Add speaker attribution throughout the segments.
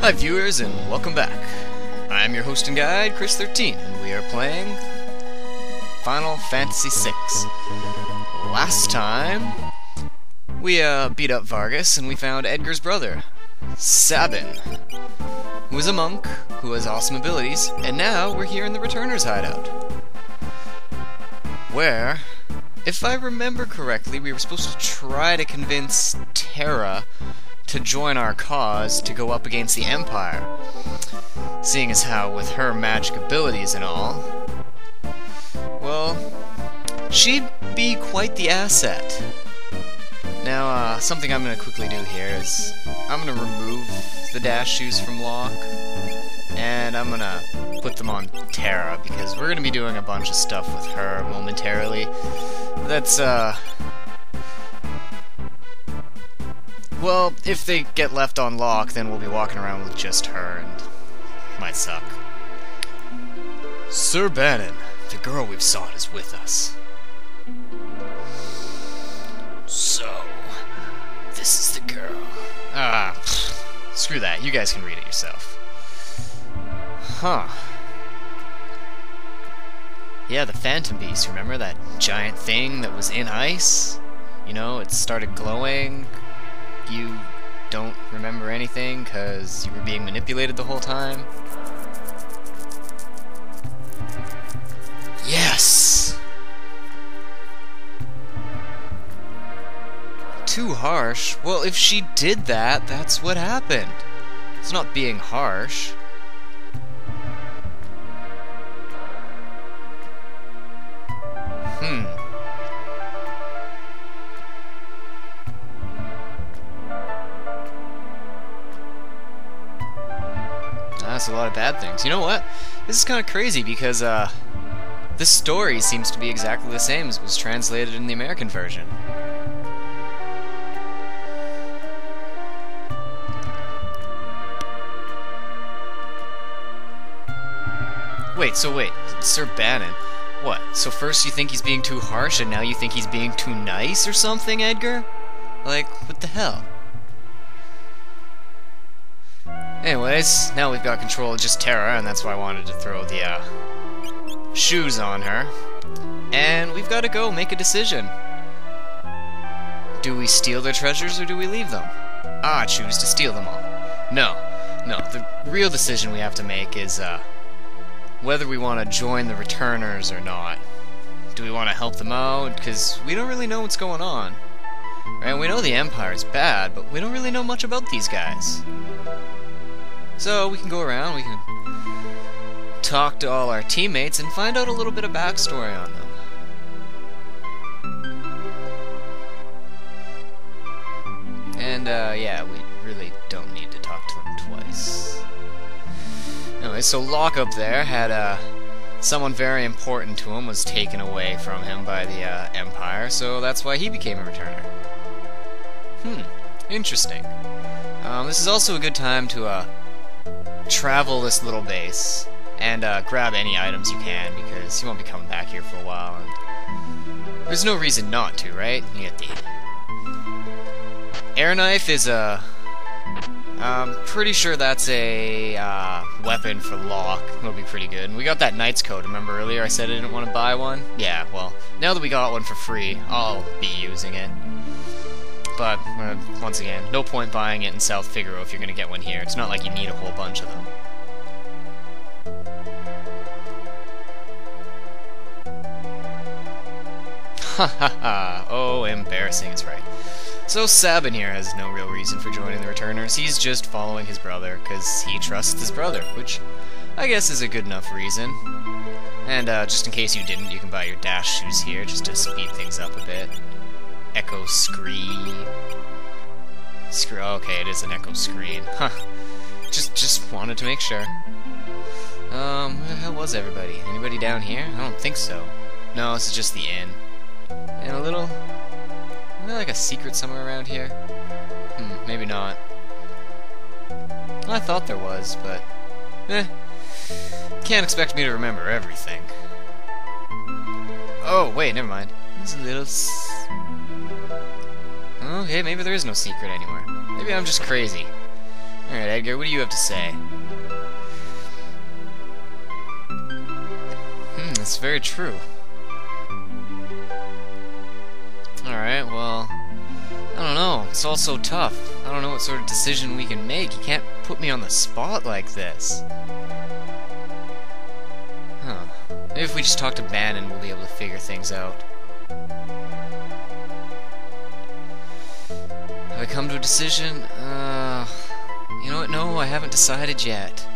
Speaker 1: Hi viewers, and welcome back. I'm your host and guide, Thirtyne, and we are playing Final Fantasy VI. Last time, we beat up Vargas, and we found Edgar's brother, Sabin, who is a monk, who has awesome abilities, and now we're here in the Returner's Hideout, where, if I remember correctly, we were supposed to try to convince Terra to join our cause to go up against the Empire, seeing as how with her magic abilities and all, well, she'd be quite the asset. Now, something I'm going to quickly do here is I'm going to remove the dash shoes from Locke, and I'm going to put them on Terra, because we're going to be doing a bunch of stuff with her momentarily. That's, well, if they get left on Locke, then we'll be walking around with just her, and it might suck. Sir Bannon, the girl we've sought is with us. So, this is the girl. Screw that. You guys can read it yourself. Huh. Yeah, the Phantom Beast, remember that giant thing that was in ice? You know, it started glowing. You don't remember anything because you were being manipulated the whole time? Yes! Too harsh? Well, if she did that, that's what happened. It's not being harsh. That's a lot of bad things. You know what? This is kind of crazy because this story seems to be exactly the same as it was translated in the American version. Wait, Sir Bannon. What? So first you think he's being too harsh and now you think he's being too nice or something, Edgar? Like, what the hell? Anyways, now we've got control of just Terra, and that's why I wanted to throw the shoes on her. And we've got to go make a decision. Do we steal their treasures or do we leave them? I choose to steal them all. No, the real decision we have to make is whether we want to join the Returners or not. Do we want to help them out? Because we don't really know what's going on. Right? We know the Empire's bad, but we don't really know much about these guys. So we can go around, we can talk to all our teammates and find out a little bit of backstory on them. And yeah, we really don't need to talk to them twice. Anyway, so Locke up there had someone very important to him was taken away from him by the Empire, so that's why he became a returner. Interesting. This is also a good time to travel this little base and grab any items you can, because you won't be coming back here for a while, and there's no reason not to, right? You get the air knife is a I'm pretty sure that's a weapon for Locke. It'll be pretty good. And we got that Knight's Coat. Remember earlier I said I didn't want to buy one? Yeah, well, now that we got one for free, I'll be using it. But, once again, no point buying it in South Figaro if you're going to get one here. It's not like you need a whole bunch of them. Ha ha ha. Oh, embarrassing is right. So Sabin here has no real reason for joining the Returners. He's just following his brother, because he trusts his brother, which I guess is a good enough reason. And just in case you didn't, you can buy your dash shoes here, just to speed things up a bit. Echo screen. Okay, it is an echo screen. Huh. Just wanted to make sure. Where the hell was everybody? Anybody down here? I don't think so. No, this is just the inn. And a little... Isn't there like a secret somewhere around here? Maybe not. Well, I thought there was, but... Can't expect me to remember everything. Oh, wait, never mind. There's a little... Okay, maybe there is no secret anymore. Maybe I'm just crazy. Alright, Edgar, what do you have to say? That's very true. Alright, well, I don't know. It's all so tough. I don't know what sort of decision we can make. You can't put me on the spot like this. Huh. Maybe if we just talk to Bannon, we'll be able to figure things out. Have I come to a decision? You know what? No, I haven't decided yet.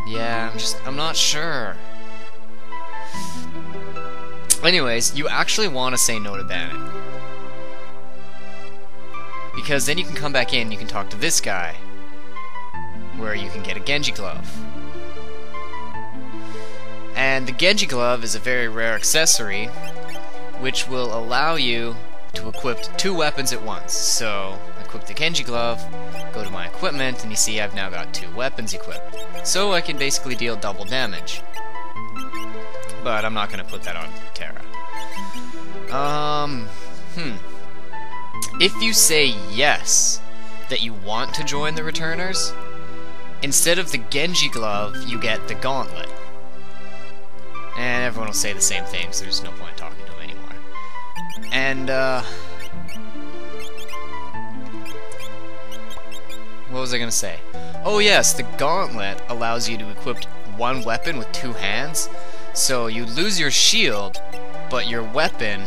Speaker 1: Yeah, I'm not sure. Anyways, you actually want to say no to Bannon. Because then you can come back in and you can talk to this guy, where you can get a Genji Glove. And the Genji Glove is a very rare accessory, which will allow you to equip 2 weapons at once. So, equip the Genji Glove, go to my equipment, and you see I've now got 2 weapons equipped. So I can basically deal double damage. But I'm not going to put that on Terra. If you say yes, that you want to join the Returners, instead of the Genji Glove, you get the Gauntlet. And everyone will say the same thing, so there's no point talking to them anymore. And, what was I gonna say? Oh yes, the Gauntlet allows you to equip 1 weapon with 2 hands, so you lose your shield, but your weapon,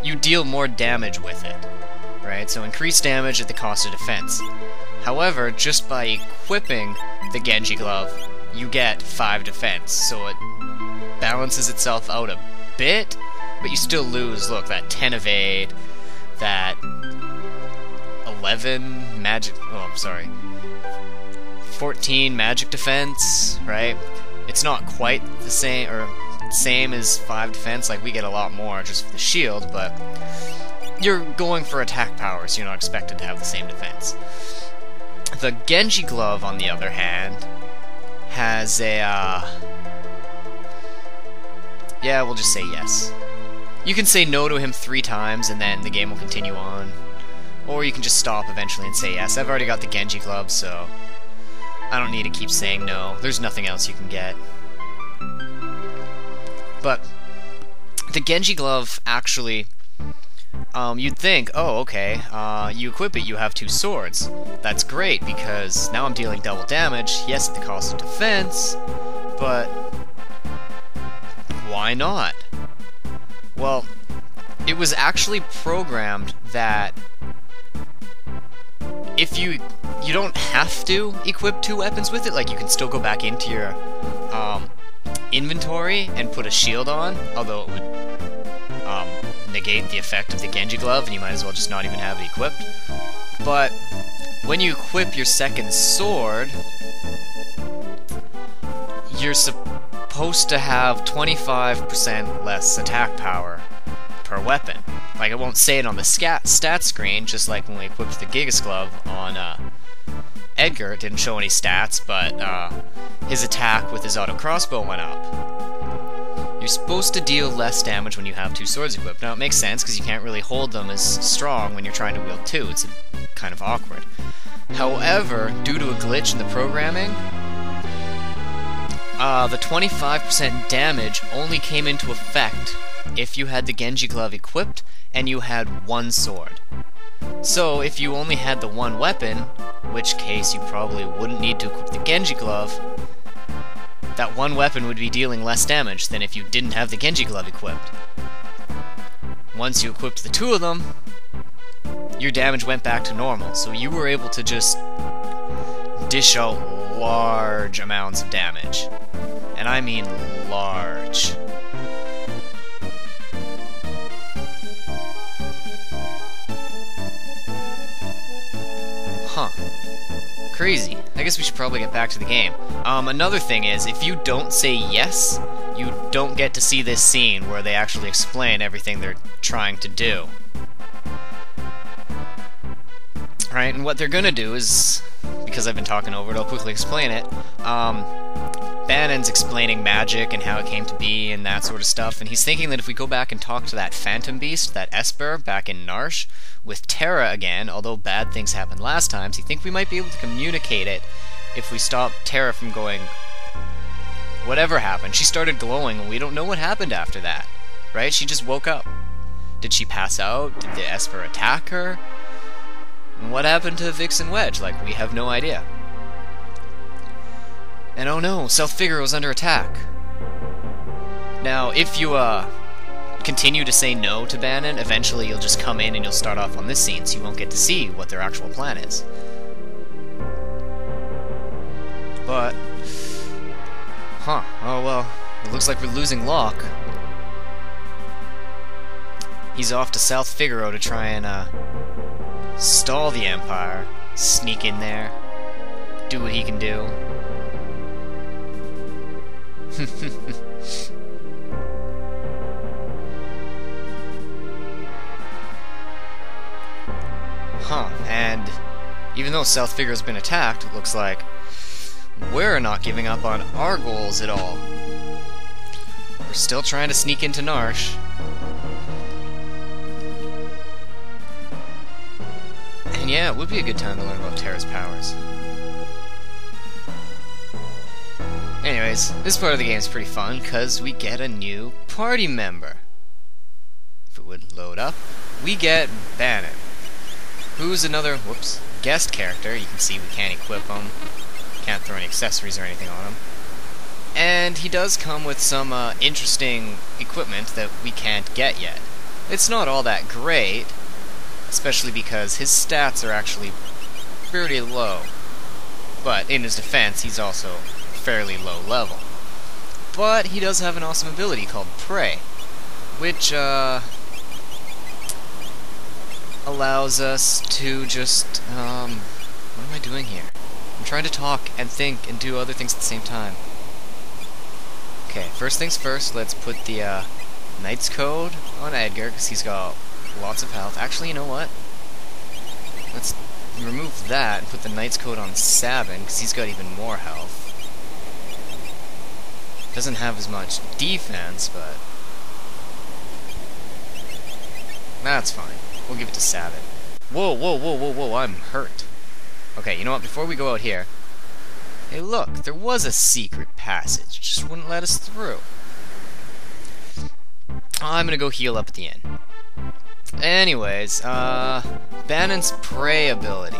Speaker 1: you deal more damage with it, right? So increased damage at the cost of defense. However, just by equipping the Genji Glove, you get 5 defense, so it balances itself out a bit, but you still lose, look, that 10 evade, that 11 magic, oh, I'm sorry, 14 magic defense, right? It's not quite the same, or same as 5 defense, like we get a lot more just for the shield, but you're going for attack power, so you're not expected to have the same defense. The Genji Glove, on the other hand, has a, yeah, we'll just say yes. You can say no to him 3 times, and then the game will continue on. Or you can just stop eventually and say yes. I've already got the Genji Glove, so I don't need to keep saying no. There's nothing else you can get. But the Genji Glove, actually, you'd think, oh, okay, you equip it, you have 2 swords. That's great, because now I'm dealing double damage, yes, at the cost of defense, but why not? Well, it was actually programmed that if you don't have to equip 2 weapons with it, like you can still go back into your inventory and put a shield on, although it would negate the effect of the Genji Glove, and you might as well just not even have it equipped. But when you equip your second sword, you're supposed to have 25% less attack power per weapon. Like, it won't say it on the stat screen, just like when we equipped the Gigas Glove on Edgar. It didn't show any stats, but his attack with his auto crossbow went up. You're supposed to deal less damage when you have 2 swords equipped. Now, it makes sense, because you can't really hold them as strong when you're trying to wield 2. It's kind of awkward. However, due to a glitch in the programming, the 25% damage only came into effect if you had the Genji Glove equipped and you had 1 sword. So, if you only had the 1 weapon, which case you probably wouldn't need to equip the Genji Glove, that 1 weapon would be dealing less damage than if you didn't have the Genji Glove equipped. Once you equipped the 2 of them, your damage went back to normal, so you were able to just dish out large amounts of damage. And I mean large. Huh. Crazy. I guess we should probably get back to the game. Another thing is, if you don't say yes, you don't get to see this scene where they actually explain everything they're trying to do. Right, and what they're gonna do is, because I've been talking over it, I'll quickly explain it. Banon's explaining magic and how it came to be and that sort of stuff, and he's thinking that if we go back and talk to that Phantom Beast, that Esper, back in Narsh, with Terra again, although bad things happened last time, so you think we might be able to communicate it if we stop Terra from going... Whatever happened, she started glowing, and we don't know what happened after that, right? She just woke up. Did she pass out? Did the Esper attack her? And what happened to Vixen Wedge? Like, we have no idea. And oh no, South Figaro is under attack. Now, if you continue to say no to Banon, eventually you'll just come in and you'll start off on this scene, so you won't get to see what their actual plan is. But... Huh, oh well, it looks like we're losing Locke. He's off to South Figaro to try and, stall the Empire, sneak in there, do what he can do. Huh, and even though South Figaro's been attacked, it looks like we're not giving up on our goals at all. We're still trying to sneak into Narsh. And yeah, it would be a good time to learn about Terra's powers. Anyways, this part of the game is pretty fun, because we get a new party member. If it would load up, we get Banon, who's another, whoops, guest character. You can see we can't equip him, can't throw any accessories or anything on him. And he does come with some interesting equipment that we can't get yet. It's not all that great, especially because his stats are actually pretty low. But in his defense, he's also fairly low level. But he does have an awesome ability called Prey, which allows us to just what am I doing here? I'm trying to talk and think and do other things at the same time. Okay, first things first, let's put the Knight's Code on Edgar, because he's got lots of health. Actually, you know what? Let's remove that and put the Knight's Code on Sabin, because he's got even more health. Doesn't have as much defense, but that's fine. We'll give it to Sabin. Whoa, whoa, whoa, whoa, whoa, I'm hurt. Okay, you know what, before we go out here... Hey look, there was a secret passage, just wouldn't let us through. I'm gonna go heal up at the end. Anyways, Banon's Prey ability.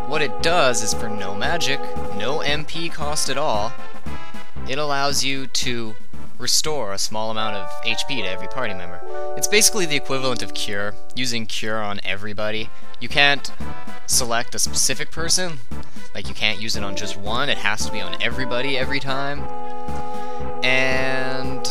Speaker 1: What it does is for no magic, no MP cost at all, it allows you to restore a small amount of HP to every party member. It's basically the equivalent of Cure, using Cure on everybody. You can't select a specific person, like you can't use it on just one, it has to be on everybody every time. And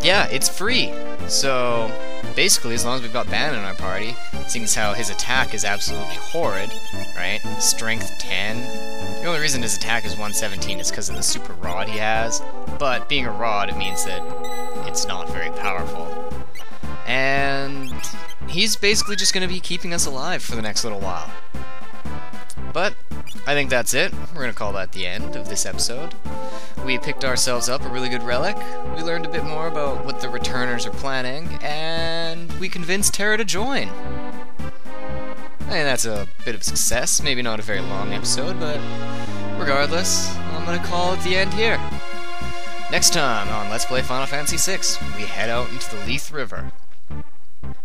Speaker 1: yeah, it's free. So basically, as long as we've got Banon in our party, seeing as how his attack is absolutely horrid, right? Strength 10. The only reason his attack is 117 is because of the super rod he has, but being a rod, it means that it's not very powerful. And he's basically just going to be keeping us alive for the next little while. But I think that's it. We're going to call that the end of this episode. We picked ourselves up a really good relic, we learned a bit more about what the returners are planning, and we convinced Terra to join. I think that's a bit of a success. Maybe not a very long episode, but regardless, I'm going to call it the end here. Next time on Let's Play Final Fantasy VI, we head out into the Leith River.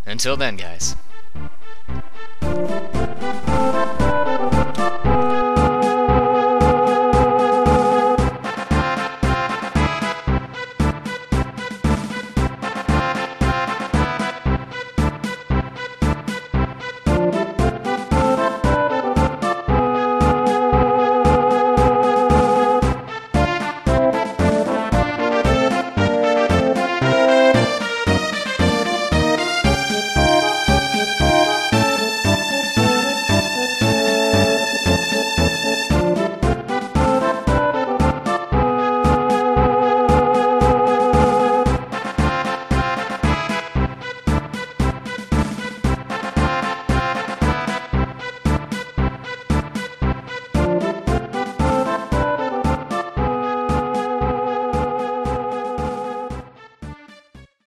Speaker 1: Until then, guys.